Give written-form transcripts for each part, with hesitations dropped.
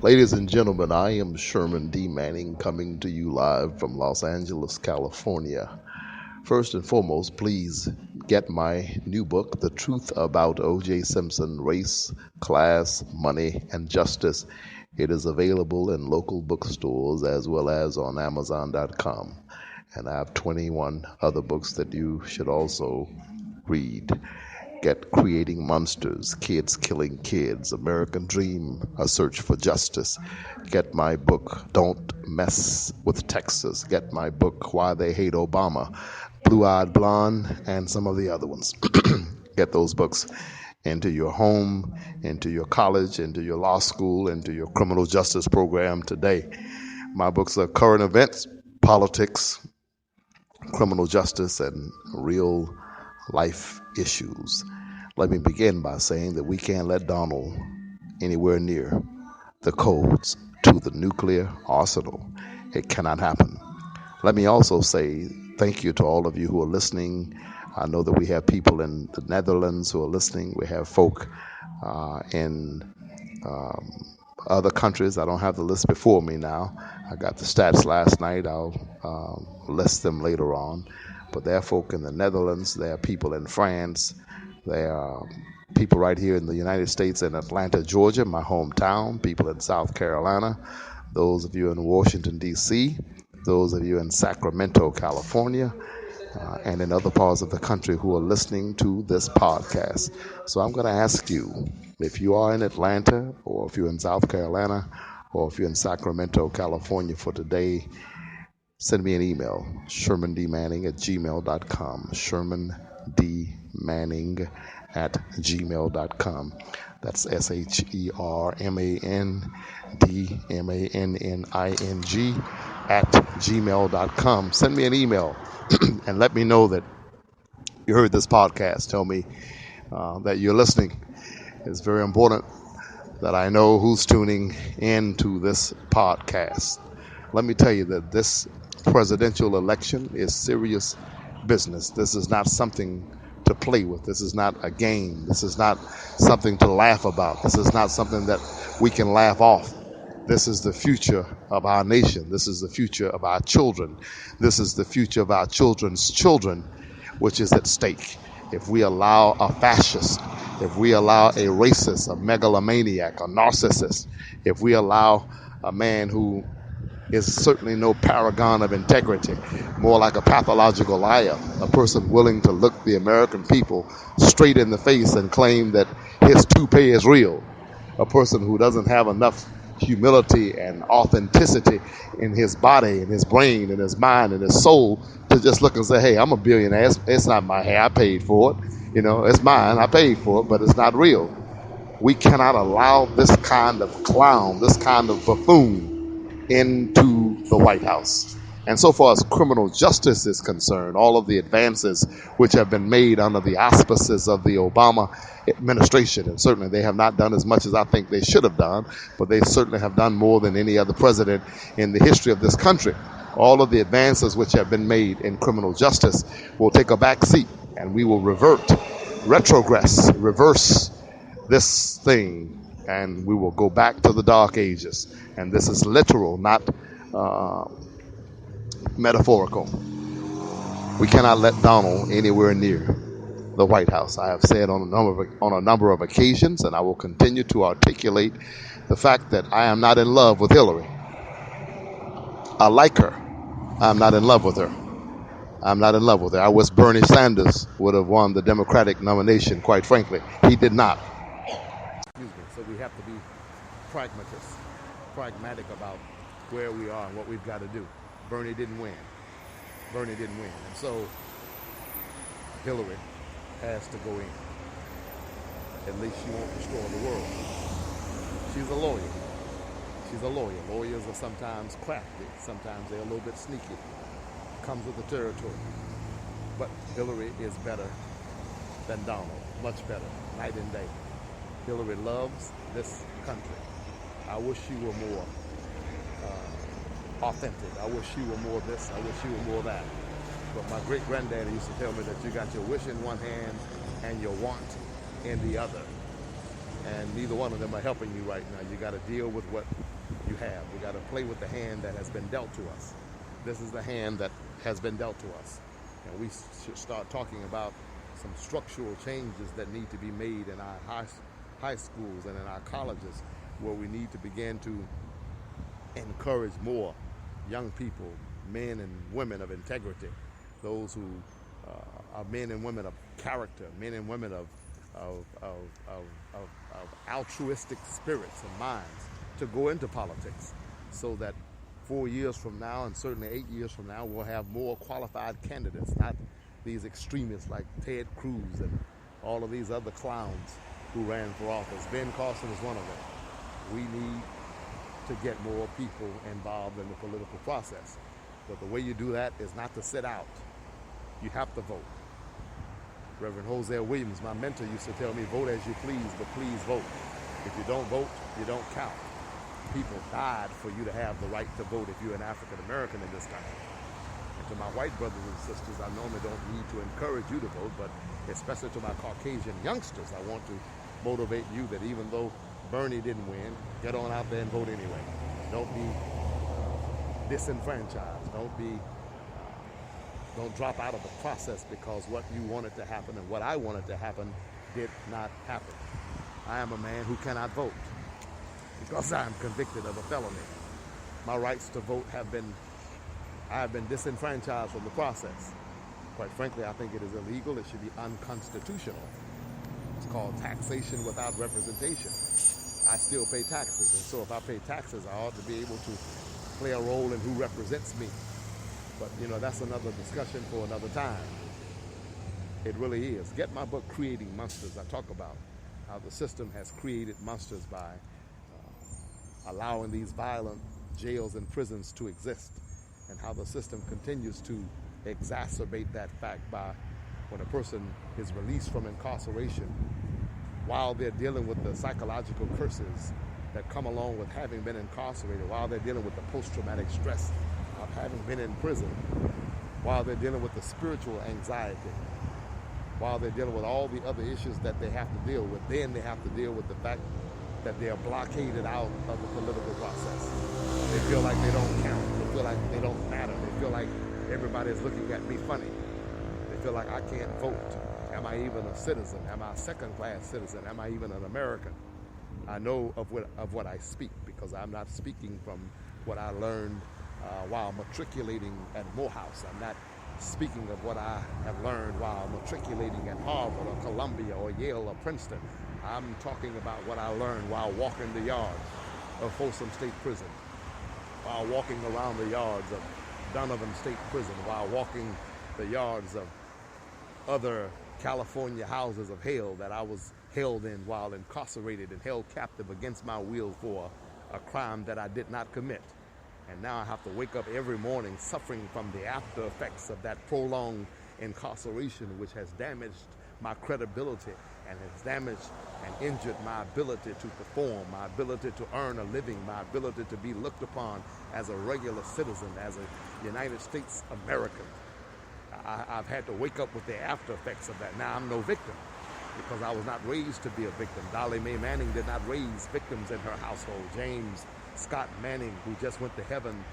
Ladies and gentlemen, I am Sherman D. Manning coming to you live from Los Angeles, California. First and foremost, please get my new book, The Truth About O.J. Simpson, Race, Class, Money, and Justice. It is available in local bookstores as well as on Amazon.com. And I have 21 other books that you should also read. Get Creating Monsters, Kids Killing Kids, American Dream, A Search for Justice. Get my book, Don't Mess with Texas. Get my book, Why They Hate Obama, Blue Eyed Blonde, and some of the other ones. Get those books into your home, into your college, into your law school, into your criminal justice program today. My books are current events, politics, criminal justice, and real life issues. Let me begin by saying that we can't let Donald anywhere near the codes to the nuclear arsenal. It cannot happen. Let me also say thank you to all of you who are listening. I know that we have people in the Netherlands who are listening. We have folk in other countries. I don't have the list before me now. I got the stats last night. I'll list them later on. But there are folk in the Netherlands. There are people in France. There are people right here in the United States in Atlanta, Georgia, my hometown. People in South Carolina. Those of you in Washington, D.C. Those of you in Sacramento, California. And in other parts of the country who are listening to this podcast. So I'm going to ask you, if you are in Atlanta, or if you're in South Carolina, or if you're in Sacramento, California for today, send me an email, shermandmanning@gmail.com, shermandmanning@gmail.com. That's ShermanDmanning@gmail.com. Send me an email and let me know that you heard this podcast. Tell me that you're listening. It's very important that I know who's tuning into this podcast. Let me tell you that this presidential election is serious business. This is not something to play with. This is not a game. This is not something to laugh about. This is not something that we can laugh off. This is the future of our nation. This is the future of our children. This is the future of our children's children, which is at stake. If we allow a fascist, if we allow a racist, a megalomaniac, a narcissist, if we allow a man who is certainly no paragon of integrity, more like a pathological liar, a person willing to look the American people straight in the face and claim that his toupee is real, a person who doesn't have enough humility and authenticity in his body, in his brain, in his mind, in his soul to just look and say, hey, I'm a billionaire. It's not my hair. I paid for it. It's mine. I paid for it, but it's not real. We cannot allow this kind of clown, this kind of buffoon into the White House. And so far as criminal justice is concerned, all of the advances which have been made under the auspices of the Obama administration, and certainly they have not done as much as I think they should have done, but they certainly have done more than any other president in the history of this country. All of the advances which have been made in criminal justice will take a back seat, and we will reverse this thing, and we will go back to the dark ages. And this is literal, not metaphorical. We cannot let Donald anywhere near the White House. I have said on a number of occasions, and I will continue to articulate the fact that I am not in love with Hillary. I like her. I'm not in love with her. I'm not in love with her. I wish Bernie Sanders would have won the Democratic nomination, quite frankly. He did not. So we have to be pragmatic about where we are and what we've got to do. Bernie didn't win. And so Hillary has to go in. At least she won't destroy the world. She's a lawyer. Lawyers are sometimes crafty. Sometimes they're a little bit sneaky. Comes with the territory. But Hillary is better than Donald. Much better. Night and day. Hillary loves this country. I wish she were more authentic. I wish she were more this. I wish she were more that. But my great-granddaddy used to tell me that you got your wish in one hand and your want in the other. and neither one of them are helping you right now. You got to deal with what you have. We got to play with the hand that has been dealt to us. This is the hand that has been dealt to us. And we should start talking about some structural changes that need to be made in our high schools and in our colleges, where we need to begin to encourage more young people, men and women of integrity, those who are men and women of character, men and women of altruistic spirits and minds, to go into politics, so that 4 years from now, and certainly 8 years from now, we'll have more qualified candidates, not these extremists like Ted Cruz and all of these other clowns who ran for office. Ben Carson is one of them. We need to get more people involved in the political process. But the way you do that is not to sit out. You have to vote. Reverend Hosea Williams, my mentor, used to tell me, vote as you please, but please vote. If you don't vote, you don't count. People died for you to have the right to vote if you're an African American in this country. And to my white brothers and sisters, I normally don't need to encourage you to vote, but especially to my Caucasian youngsters, I want to motivate you that even though Bernie didn't win, get on out there and vote anyway. Don't be disenfranchised. Don't drop out of the process because what you wanted to happen and what I wanted to happen did not happen. I am a man who cannot vote because I am convicted of a felony. My rights to vote I have been disenfranchised from the process. Quite frankly, I think it is illegal. It should be unconstitutional. It's called taxation without representation. I still pay taxes, and so if I pay taxes, I ought to be able to play a role in who represents me. But, that's another discussion for another time. It really is. Get my book, Creating Monsters. I talk about how the system has created monsters by allowing these violent jails and prisons to exist, and how the system continues to exacerbate that fact by when a person is released from incarceration, while they're dealing with the psychological curses that come along with having been incarcerated, while they're dealing with the post-traumatic stress of having been in prison, while they're dealing with the spiritual anxiety, while they're dealing with all the other issues that they have to deal with, then they have to deal with the fact that they are blockaded out of the political process. They feel like they don't count. They feel like they don't matter. They feel like everybody is looking at me funny. They feel like I can't vote. Am I even a citizen? Am I a second-class citizen? Am I even an American? I know of what I speak, because I'm not speaking from what I learned while matriculating at Morehouse. I'm not speaking of what I have learned while matriculating at Harvard or Columbia or Yale or Princeton. I'm talking about what I learned while walking the yards of Folsom State Prison, while walking around the yards of Donovan State Prison, while walking the yards of other California houses of hell that I was held in while incarcerated and held captive against my will for a crime that I did not commit. And now I have to wake up every morning suffering from the after effects of that prolonged incarceration, which has damaged my credibility and has damaged and injured my ability to perform, my ability to earn a living, my ability to be looked upon as a regular citizen, as a United States American. I've had to wake up with the after effects of that. Now I'm no victim, because I was not raised to be a victim. Dolly Mae Manning did not raise victims in her household. James Scott Manning, who just went to heaven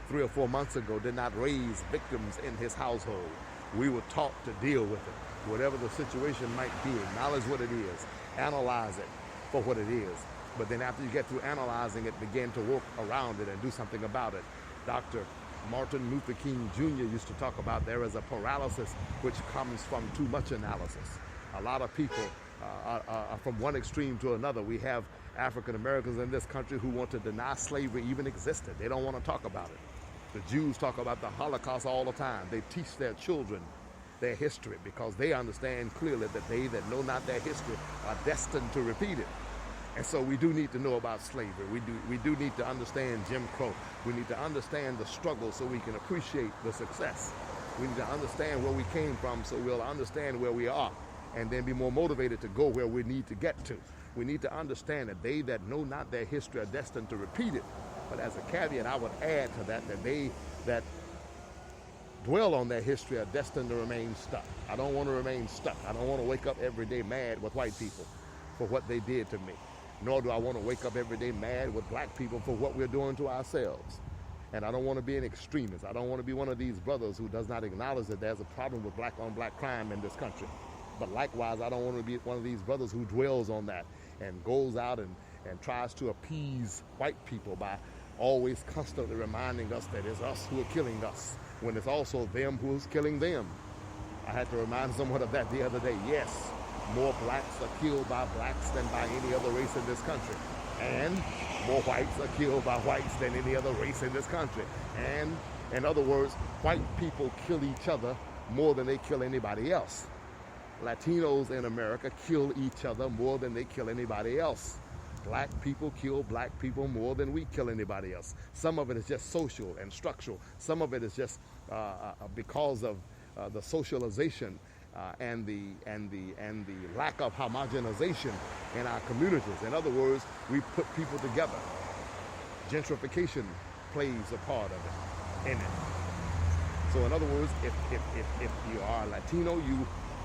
3 or 4 months ago, did not raise victims in his household. We were taught to deal with it. Whatever the situation might be, acknowledge what it is, analyze it for what it is. But then after you get through analyzing it, begin to work around it and do something about it. Dr. Martin Luther King Jr. used to talk about there is a paralysis which comes from too much analysis. A lot of people are from one extreme to another. We have African Americans in this country who want to deny slavery even existed. They don't want to talk about it. The Jews talk about the Holocaust all the time. They teach their children their history because they understand clearly that they that know not their history are destined to repeat it. And so we do need to know about slavery. We do need to understand Jim Crow. We need to understand the struggle so we can appreciate the success. We need to understand where we came from so we'll understand where we are and then be more motivated to go where we need to get to. We need to understand that they that know not their history are destined to repeat it. But as a caveat, I would add to that that they that dwell on their history are destined to remain stuck. I don't want to remain stuck. I don't want to wake up every day mad with white people for what they did to me. Nor do I want to wake up every day mad with black people for what we're doing to ourselves. And I don't want to be an extremist. I don't want to be one of these brothers who does not acknowledge that there's a problem with black on black crime in this country. But likewise, I don't want to be one of these brothers who dwells on that and goes out and tries to appease white people by always constantly reminding us that it's us who are killing us, when it's also them who's killing them. I had to remind someone of that the other day. Yes, more blacks are killed by blacks than by any other race in this country. And more whites are killed by whites than any other race in this country. And in other words, white people kill each other more than they kill anybody else. Latinos in America kill each other more than they kill anybody else. Black people kill black people more than we kill anybody else. Some of it is just social and structural. Some of it is just because of the socialization and the lack of homogenization in our communities. In other words, we put people together. Gentrification plays a part of it in it. So in other words, if you are Latino,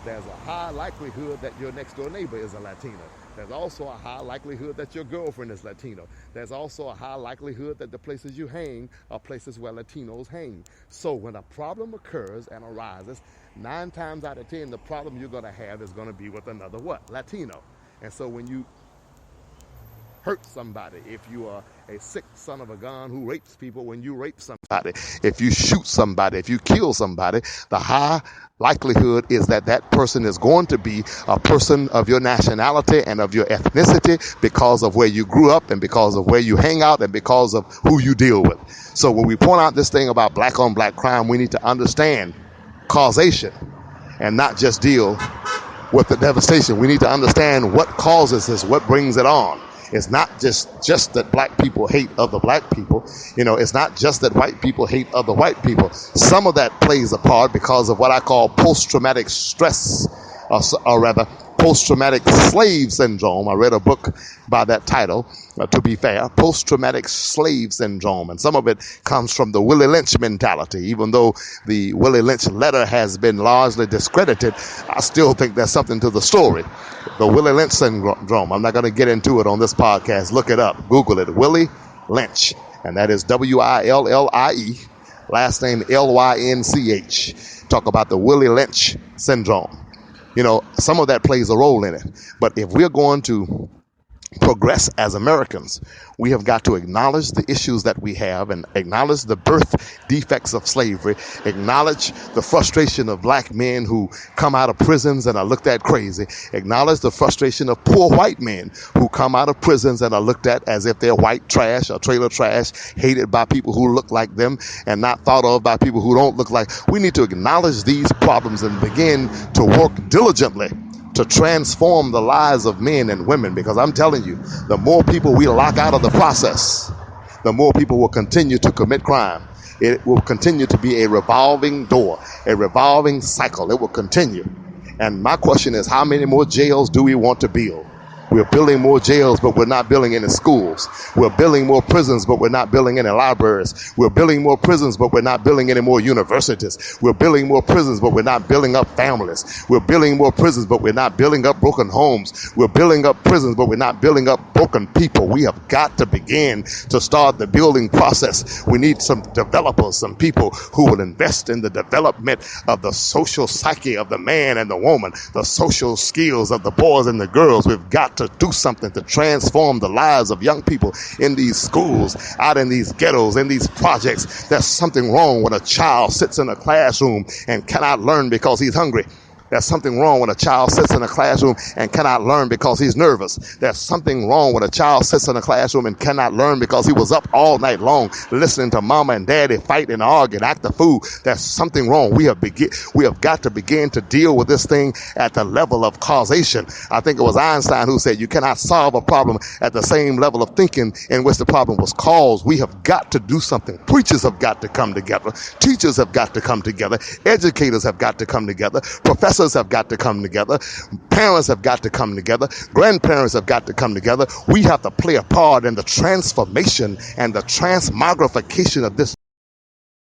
there's a high likelihood that your next door neighbor is a Latino. There's also a high likelihood that your girlfriend is Latino. There's also a high likelihood that the places you hang are places where Latinos hang. So when a problem occurs and arises, 9 times out of 10, the problem you're going to have is going to be with another what? Latino. And so when you hurt somebody, if you are a sick son of a gun who rapes people, when you rape somebody, if you shoot somebody, if you kill somebody, the high likelihood is that that person is going to be a person of your nationality and of your ethnicity because of where you grew up and because of where you hang out and because of who you deal with. So when we point out this thing about black on black crime, we need to understand causation and not just deal with the devastation. We need to understand what causes this, what brings it on. It's not just that black people hate other black people. It's not just that white people hate other white people. Some of that plays a part because of what I call post-traumatic stress, or rather post-traumatic slave syndrome. I read a book by that title, to be fair, post-traumatic slave syndrome. And some of it comes from the Willie Lynch mentality. Even though the Willie Lynch letter has been largely discredited, I still think there's something to the story. The Willie Lynch syndrome. I'm not going to get into it on this podcast. Look it up. Google it. Willie Lynch. And that is Willie, last name Lynch. Talk about the Willie Lynch syndrome. Some of that plays a role in it. But if we're going to progress as Americans, we have got to acknowledge the issues that we have and acknowledge the birth defects of slavery, acknowledge the frustration of black men who come out of prisons and are looked at crazy, acknowledge the frustration of poor white men who come out of prisons and are looked at as if they're white trash or trailer trash, hated by people who look like them and not thought of by people who don't look like. We need to acknowledge these problems and begin to work diligently to transform the lives of men and women, because I'm telling you, the more people we lock out of the process, the more people will continue to commit crime. It will continue to be a revolving door, a revolving cycle. It will continue. And my question is, how many more jails do we want to build? We're building more jails, but we're not building any schools. We're building more prisons, but we're not building any libraries. We're building more prisons, but we're not building any more universities. We're building more prisons, but we're not building up families. We're building more prisons, but we're not building up broken homes. We're building up prisons, but we're not building up broken people. We have got to begin to start the building process. We need some developers, some people who will invest in the development of the social psyche of the man and the woman, the social skills of the boys and the girls. We've got to do something to transform the lives of young people in these schools, out in these ghettos, in these projects. There's something wrong when a child sits in a classroom and cannot learn because he's hungry. There's something wrong when a child sits in a classroom and cannot learn because he's nervous. There's something wrong when a child sits in a classroom and cannot learn because he was up all night long listening to mama and daddy fight and argue and act a fool. There's something wrong. We have got to begin to deal with this thing at the level of causation. I think it was Einstein who said you cannot solve a problem at the same level of thinking in which the problem was caused. We have got to do something. Preachers have got to come together. Teachers have got to come together. Educators have got to come together. Professors have got to come together. Parents have got to come together. Grandparents have got to come together. We have to play a part in the transformation and the transmogrification of this